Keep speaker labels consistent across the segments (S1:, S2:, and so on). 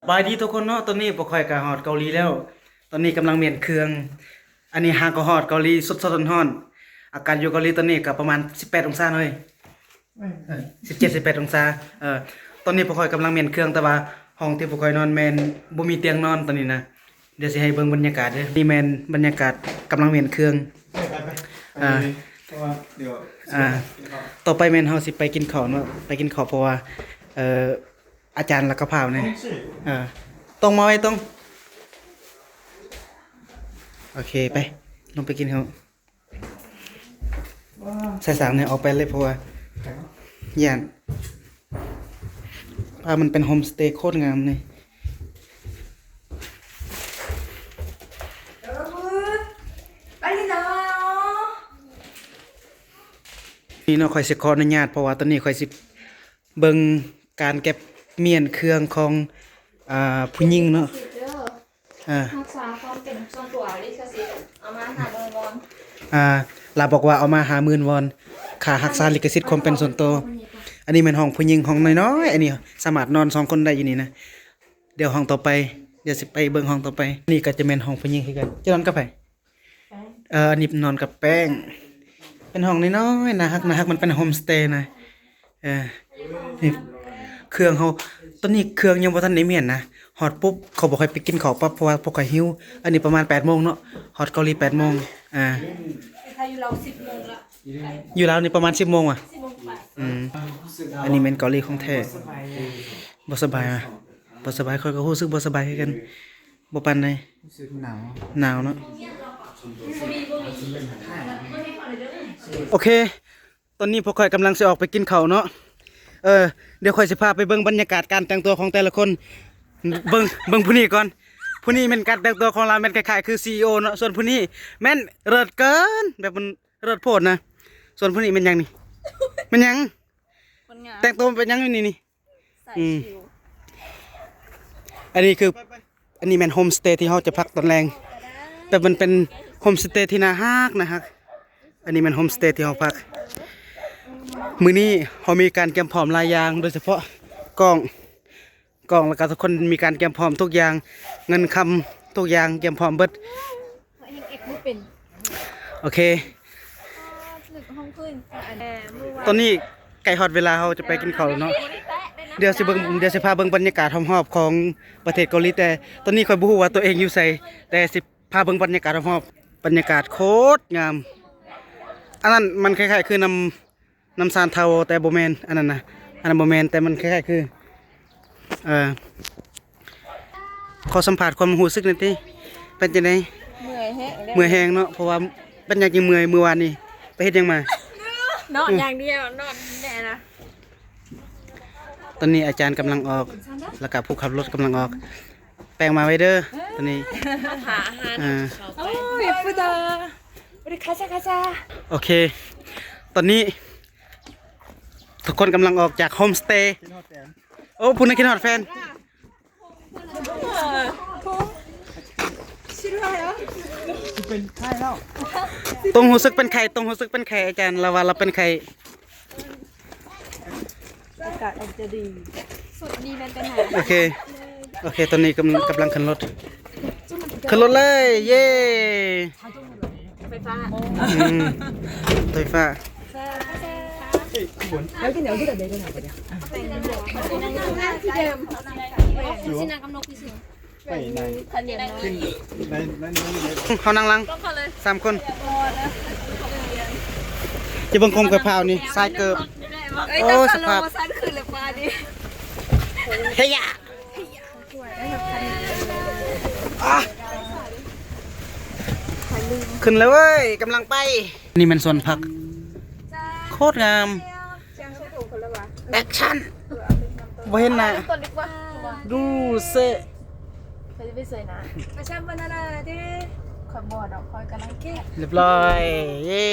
S1: บายดีทุกคนเนาะตอนนี้บ่ค่อยกะฮอดเกาหลีแล้วตอนนี้กำลังเมียนเครื่องอันนี้หางก็ฮอดเกาหลีสดๆร้อนๆอากาศอยู่เกาหลีตอนนี้ก็ประมาณ18องศาเลย17-18องศาตอนนี้บ่ค่อยกำลังเมียนเครื่องแต่ว่าห้องที่บ่ค่อยนอนแม่นบ่มีเตียงนอนตอนนี้นะเดี๋ยวสิให้เบิ่งบรรยากาศเด้อนี่แม่นบรรยากาศกำลังเมียนเครื่อง
S2: เพราะว่าเดี๋ยว
S1: ต่อไปแม่นเฮาสิไปกินข้าวเนาะไปกินข้าวเพราะว่าอาจารย์แล้วก็พาวเนี่ยตรงมาไว้ตรงโอเคไปลงไปกินเขาใส่สามเนี่ยออกไปเลยเพราะว่าย่านมันเป็นโฮมสเตย์โคตรงามเลยนี่เนาะคอยสิขออนุญาตเพราะว่าตอนนี้คอยสิเบิ่งการเก็บเมียนเครื่องของผู้หญิงเนาะ
S3: รักษาความเป็นส่วนตัวลิขสิทธิ์เอามา50,000 วอน
S1: ลาบอกว่าเอามา50,000 วอนค่ารักษาลิขสิทธิ์ความเป็นส่วนตัวอันนี้เป็นห้องผู้หญิงห้องน้อยๆอันนี้สามารถนอน2คนได้อยู่นี่นะเดี๋ยวห้องต่อไปเดี๋ยวสิไปเบิ่งห้องต่อไปนี่ก็จะเป็นห้องผู้หญิงคือกันจะนอนกับไผอันนี้นอนกับแป้งเป็นห้องน้อยๆนะฮักมันเป็นโฮมสเตย์นะนี่เครื่องเขาตอนนี้เครื่องยังบ่ทันได้เมียนนะฮอดปุ๊บเขาบ่ค่อยไปกินข้าวปั๊บเพราะว่าพวกเขาหิวอันนี้ประมาณ 8 โมงเนาะฮอดเกาหลี 8 โมง
S3: ถ้าอยู่เรา10 โมงละ
S1: อยู่แล้วนี่ประมาณ 10 โมงอ่ะ
S3: 10 โมงไป
S1: อันนี้แม่นเกาหลีของแท้บ่สบายอ่ะบ่สบายค่อยก็รู้สึกบ่สบายคือกันบ่ปานใด
S2: รู้สึกหนาว
S1: หนาวเนาะโอเคตอนนี้พวกข่อยกำลังสิออกไปกินข้าวเนาะเดี๋ยวข่อยสิพาไปเบิ่งบรรยากาศการแต่งตัวของแต่ละคนเบิ่งผู้นี้ก่อนผู้นี้แม่นการแต่งตัวของเราแม่นคล้ายๆคือ CEO เนาะส่วนผู้นี้แม่นเลิศเกินแบบมันเลิศโพดนะส่วนผู้นี้แม่นหยังนี่แม่นหยังแต่งตัวเป็นหยังนี่นี่อันนี้คืออันนี้แม่นโฮมสเตย์ที่เฮาจะพักตอนแรงแต่มันเป็นโฮมสเตย์ที่น่าฮักนะฮะอันนี้แม่นโฮมสเตย์ที่เฮาพักมื้อนี้เฮามีการเตรียมพร้อมหลายอย่างโดยเฉพาะกล้องแล้วก็ทุกคนมีการเตรียมพร้อมทุกอย่างเงินคำทุกอย่างเตรียมพร้อมเบิดโอเคตอนนี้ใกล้ฮอดเวลาเราจะไปกินข้าวเนาะเดี๋ยวสิพาเบิ่งบรรยากาศรอบๆของประเทศเกาหลีแต่ตอนนี้ค่อยบ่ฮู้ว่าตัวเองอยู่ไสแต่สิพาเบิ่งบรรยากาศรอบบรรยากาศโคตรงามอันนั้นมันคล้ายๆคือน้ำซานเทาแต่บ่แม่นอันนั้นนะอันนั้นบ่แม่นแต่มันคล้ายๆคือขอสัมผัสความรู้สึกหน่อยติเป็นจังได๋เมื่อยแฮงเนาะเพราะว่าเป็นหยังเมื่อยเมื่อวานนี้ไปเฮ็ดหยังมาน
S3: อนอย่างเดียวนอนแน่นะ
S1: ตอนนี้อาจารย์กำลังออกแล้วก็ผู้ขับรถกำลังออกแปลงมาไว้เด้อตอนนี้
S3: หาอาหารโอ้ย예쁘다 우리 가자
S1: โอเคตอนนี้ทุกคนกำลังออกจากโฮมสเตย์โอ้พูดในคิดฮอดแฟน
S2: เป็นไข้แล้ว
S1: ตรงหูซึกเป็นไข่อาจารย์เราว่าเราเป็นไข่
S3: อากาศอาจจะดีสุดดีมันเป็นไหน
S1: โอเคตอนนี้กำลังขึ้นรถเลยเย่
S3: ไฟฟ้า
S1: ไฟฟ้า
S3: 여기다 내려놔버려 진진아 감독 비스
S2: ไปไหนขึ้นใน
S1: เขานั่งลัง3 คนจะบังคมกับพาวนี่ทรายเกิบโอ้สภาพเฮียขึ้นเลยเว้ยกำลังไปนี่มันส่วนพักโคตรงามแอคชั่นบ่เห็นนะดูเซ
S3: ไปสวยนะมาช่างบรรณาดิขอบอดอกคอยกันลังเก็บ
S1: เรียบร้อยเย่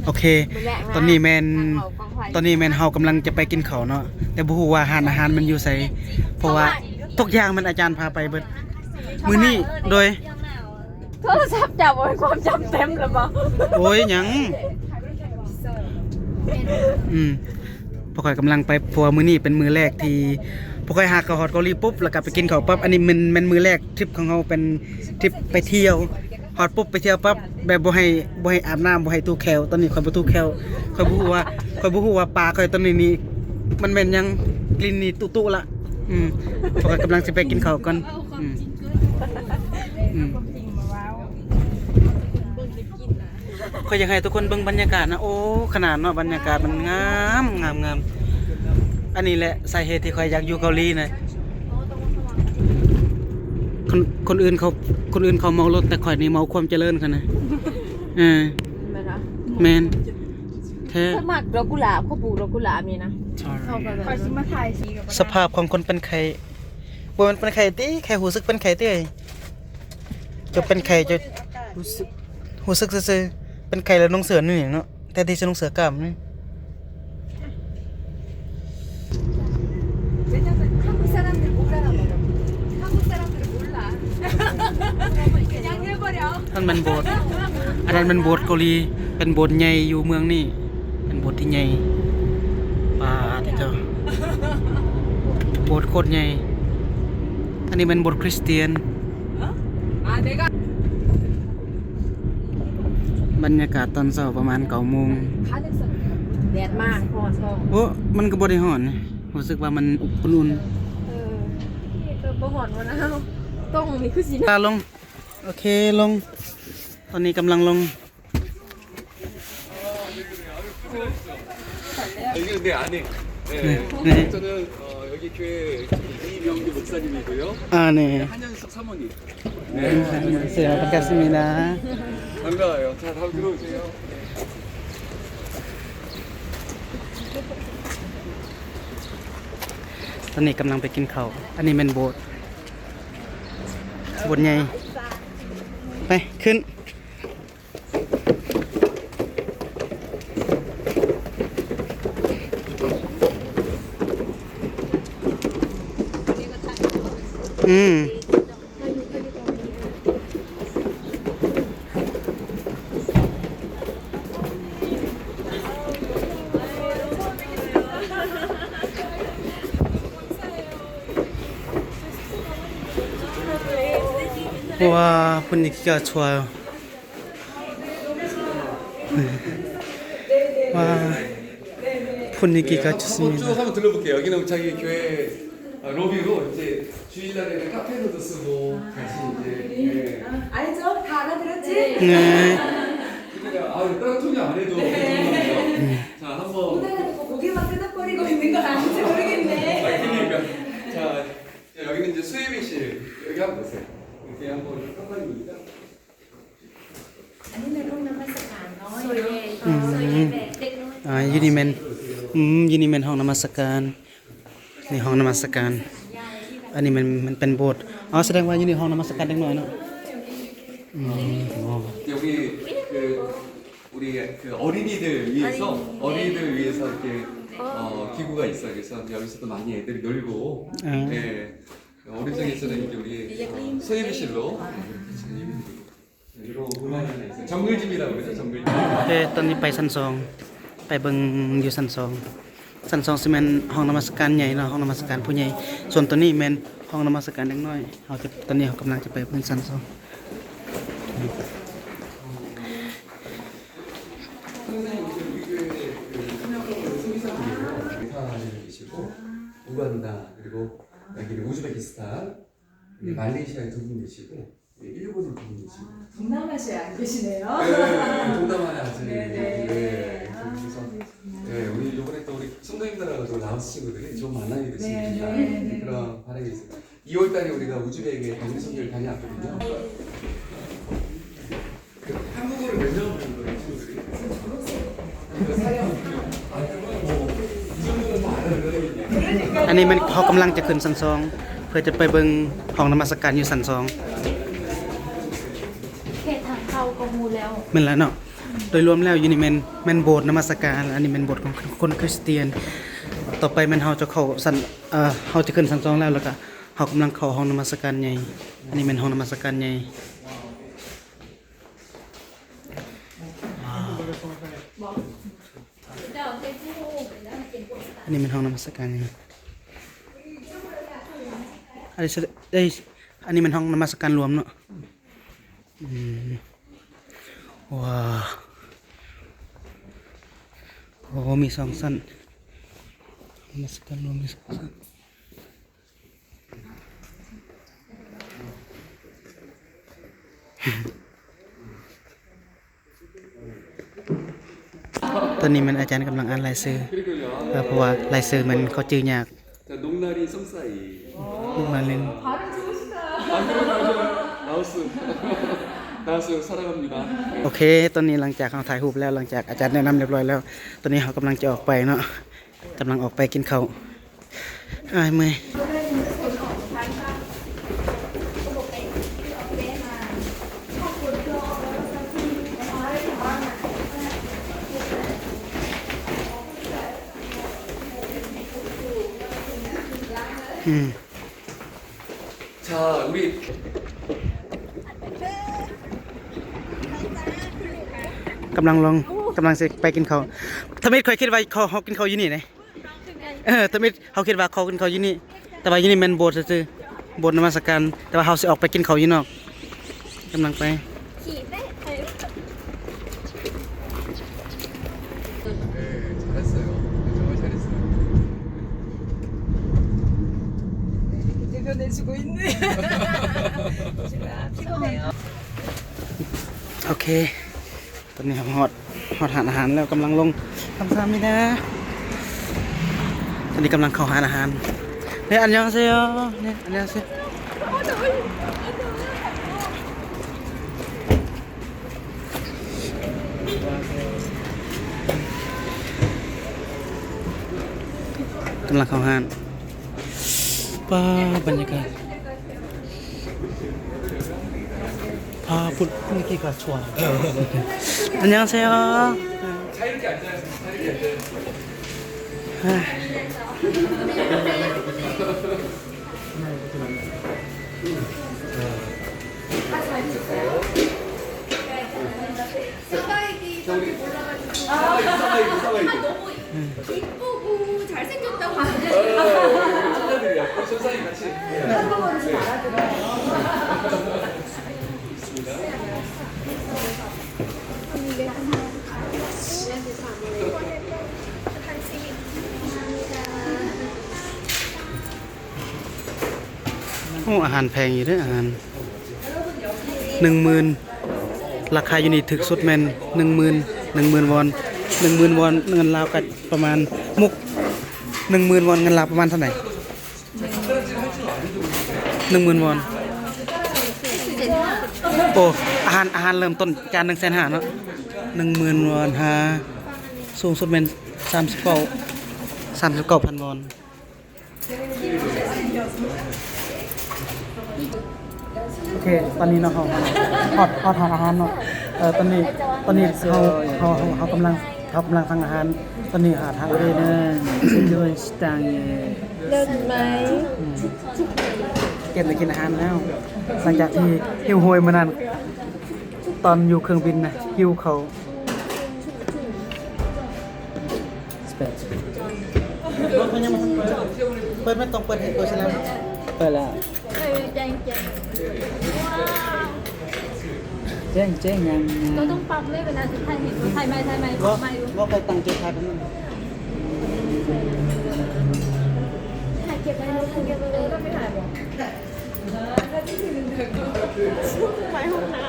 S1: โอเคตอนนี้แมนเฮากำลังจะไปกินข้าวเนาะแต่บ่ฮู้ว่าอาหารมันอยู่ไสเพราะว่าทุกอย่างมันอาจารย์พาไปเบิดมื้อนี้โดย
S3: โทรศัพท์จับไว้ความจำเต็มหรือเปล่า
S1: โอ้ยหยังพวกข่อยกำลังไปเพราะว่ามื้อนี้เป็นมื้อแรกที่พ บ่ค่อยหากะฮอดเกาหลีปุ๊บแล้วก็ไปกินข้าวปั๊บอันนี้มันมื้อแรกทริปของเฮาเป็นทริปไปเที่ยวฮอดปุ๊บไปเที่ยวปั๊บแบบบ่ให้อาบน้ำบ่ให้ตู้แควตอนนี้ข่อยบ่ตู้แควข่อยบ่ฮู้ว่าปลาข่อยตอนนี้นี่มันแม่นหยังกลิ่นนี่ตุๆละข่อยกำลังสิไปกินข้าวก่อนข่อยอยากให้ทุกคนเบิ่งบรรยากาศนะโอ้ขนาดเนาะบรรยากาศมันงามอันนี้แหละสาเหตุที่ข่อยอยากอยู่เกาหลีนะคนอื่นเขาเมารถแต่ข่อยนี่เมาความเจริญคั่นนะแม่นนะแม่นแท้
S3: สมัครดอกกุหลาบเขาปลูกดอกกุหลาบนี่นะเข้ากันเลยสิมาถ่ายสีกับ
S1: สภาพของคนเป็นไข้บ่มันเป็นไข้ติแค่รู้สึกเป็นไข้ติเอ้ยจะเป็นไข้จะรู้สึกซื่อๆเป็นไข้แล้วน้องเสือนี่เนาะแต่ที่จะน้องเสือกล้ามนี่
S3: 한국 사람들 못 알아먹어. 한국 사람들 몰라. 그냥 해버려.
S1: ท่านมันโบสถ์อันนั้นมันโบสถ์เกาหลีเป็นโบสถ์ใหญ่อยู่เมืองนี่เป็นโบสถ์ที่ใหญ่ป่าที่เจ้าโบสถ์โคตรใหญ่อันนี้เป็นโบสถ์คริสเตียน
S3: 아 내가
S1: บรรยากาศตอนเช้าประมาณ 9:00 น
S3: 가능성. แดดมากพอชอบ
S1: โอ้มันก็บ่ได้ร้อนนะรู้สึกว่ามันอุ่น
S3: บ่หอนวะนะต้องนี่คือสิ
S1: ๆตาลงโอเคลงตอนนี้กำลังลง
S2: 여기는 내 아내. 네.
S1: 네.
S2: 저는 여기 교회 이명규 목사님이고요.
S1: นี่
S2: 한현숙 사모님.
S1: เสียประกาศมีนะ
S2: 반가워요. 자, 다음 들어오세요.
S1: ตอนนี้กำลังไปกินข้าวอันนี้เป็นโบสถ์ใหญ่ไปขึ้น와 분위기가 좋아요. 와 분위기가
S2: 쭉
S1: 좋습니다.
S2: 한번 들러볼게요. 여기는 자기 교회 로비로 이제 주일날에는 카페로도 쓰고 같이 이제.
S3: 알죠? 다 알아들었지?
S1: 네.
S2: 그러니까 다른 통역 안 해도 좋은데요. 자, 한번.
S3: 고개만 뜯어버리고 있는 건 아닌지 모르겠네.
S2: 그러니까 자 여기는 이제 수혜비실 여기 한번 보세요. 이렇게 한번 깜빡입니다.
S1: 유니맨 유니맨 ห้องนมัสการนี่ห้องนมัสการอันนี้มันเป็นโบสถ์อ๋อแสดงว่าอยู่ในห้องนมัสการเล็กน้อยเนาะ
S2: 여기 그 우리 그 어린이들 위해서 이렇게 기구가 있어요. 그래서 여기서도 많이 애들이 놀고 네. 어린이집에서는 이제 우리 소예비실로 이런 공간이 하나 있어요. 정글짐이라고 그러죠. 정글짐.
S1: ตอนนี้ไปชั้น2ไปเบิ่งอยู่ชั้น2ชั้น2สิแม่นห้องนมัสการใหญ่เนาะห้องนมัสการผู้ใหญ่ส่วนตัวนี้แม่นห้องนมัสการเล็กน้อยตอนนี้เรากำลังจะไปเบิ่งชั้น2
S2: 계시고 우간다 그리고 여기는 우즈베키스탄 말레이시아에 두 분 계시고 일본에 두 분 계시고
S3: 동남아시아에 안 계시네요.
S2: 네, 동남아에 아직 그래서 우리 이번에 또 우리 성도님들하고 또 라오스 친구들이 좀 만나게 됐습니다. 그런 바람이 있어요. 2월달에 우리가 우즈베크에 단기 선교를 다녀왔거든요. 한국어를 몇 년 배운 거예요, 친구들이? 사냥.
S1: อันนี้มันเขากำลังจะขึ้นชั้น2เพื่อจะไปเบิ่งห้องนมัสการอยู่ชั้น2
S3: แค่ทางเข้าก็มูแล้ว
S1: แม่นแล้วเนาะโดยรวมแล้วอยู่นี่แม่นโบสถ์นมัสการอันนี้แม่นโบสถ์ของคนคริสเตียนต่อไปแม่นเฮาจะเข้าชั้นเฮาจะขึ้นชั้น2แล้วก็เฮากำลังเข้าห้องนมัสการใหญ่อันนี้แม่นห้องนมัสการใหญ่อันนี้เป็นห้องนมัสการใหญ่ อันนี้เอ้ยอันนี้มันห้องนมัสการรวมเนาะว้าวโอ้มี2ชั้นนมัสการรวมมี2ชั้นตอนนี้มันอาจารย์กำลังอ่านรายชื่อ เพราะว่ารายชื่อมันเขาจื้อยาก
S2: 자, 농나리 썸사이.
S1: ลูกมาเล่น
S3: 발음 좋으시다.
S2: 아, 나우스. 나우스 사랑합니다.
S1: โอเค ตอนนี้หลังจากเราถ่ายรูปแล้วหลังจากอาจารย์แนะนำเรียบร้อยแล้ว ตอนนี้เรากำลังจะออกไปเนาะกำลังออกไปกินข้าวอ้ายเมื่อย
S2: 자, 우리
S1: กำลังสิไปกินข้าวทมิดเคยคิดว่าเขากินข้าวอยู่นี่ไหนทมิดเขาคิดว่าเขากินข้าวอยู่นี่แต่ว่าอยู่นี่แม่นโบสถ์ซื่อๆโบสถ์นมัสการแต่ว่าเขาสิออกไปกินข้าวอยู่นอกกำลังไป
S2: 네, 잘했어요. 정말 잘했어요.
S3: 대변해주고 있네. 피곤해요.
S1: โอเค ตอนนี้ครับฮอดหาอาหารแล้วกำลังลงคำสามินะตอนนี้กำลังเข้าหาอาหารเนี่ยอันยองเซโยเนี่ยอันยองเซโยกำลังเข้าหาป้าบรรยากาศ분위기가 좋아. 안녕하세요.
S2: 자, 이렇게 앉아요. 자, 이렇게
S3: 사바이기 너무 이쁘고 잘생겼다고 하는데
S2: 천사들이야. 천사님 같이.
S3: 한국어를 좀 알아들어요.
S1: อาหารแพงอยู่เด้ออาหาร 10,000 ราคาอยู่นี่ถึกสุดแม่น 10,000 วอน 10,000 วอนเงินลาวก็ประมาณมุก 10,000 วอนเงินลาวประมาณเท่าไหร่ 10,000 วอน โอ้อาหารเริ่มต้นจาน 150,000 เนาะ 10,000 วอนหาสูงสุดแม่น39,000 วอน โอเค ตอนนี้เนาะเขาทานอาหารเนาะตอนนี้เขากำลังสั่งอาหารตอนนี้หาทางเลยนะด้วยสตางค์เลิศไหมเก็บไปกินอาหารแล้วหลังจากที่หิวโหยมานานตอนอยู่เครื่องบินนะหิวเขาเปิดไม่ต้องเปิดให้ตัวฉันแล้วเปิดแล้วเจ๊งยัง
S3: ก็ต้องปั๊มเลยเวลาถ่ายเห็นถ่ายไม่
S1: ว่าเคยตั้งจุดถ่ายกันมั้ย
S3: ถ่ายเก็บไว้แล้วถ่ายเก็บไว้แล้วก็ไม่ถ่ายบอกถ้าที่ถึงไปห้องน้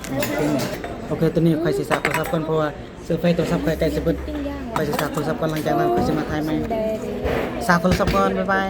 S3: ำ
S1: โอเคตอนนี้ค่อยสิซักโทรศัพท์ก่อนเพราะว่าซื้อไฟโทรศัพท์ค่อยใกล้สิเบิดค่อยสิซักโทรศัพท์ก่อนหลังจากนั้นค่อยสิมาถ่ายใหม่ซักโทรศัพท์ก่อนบ๊ายบาย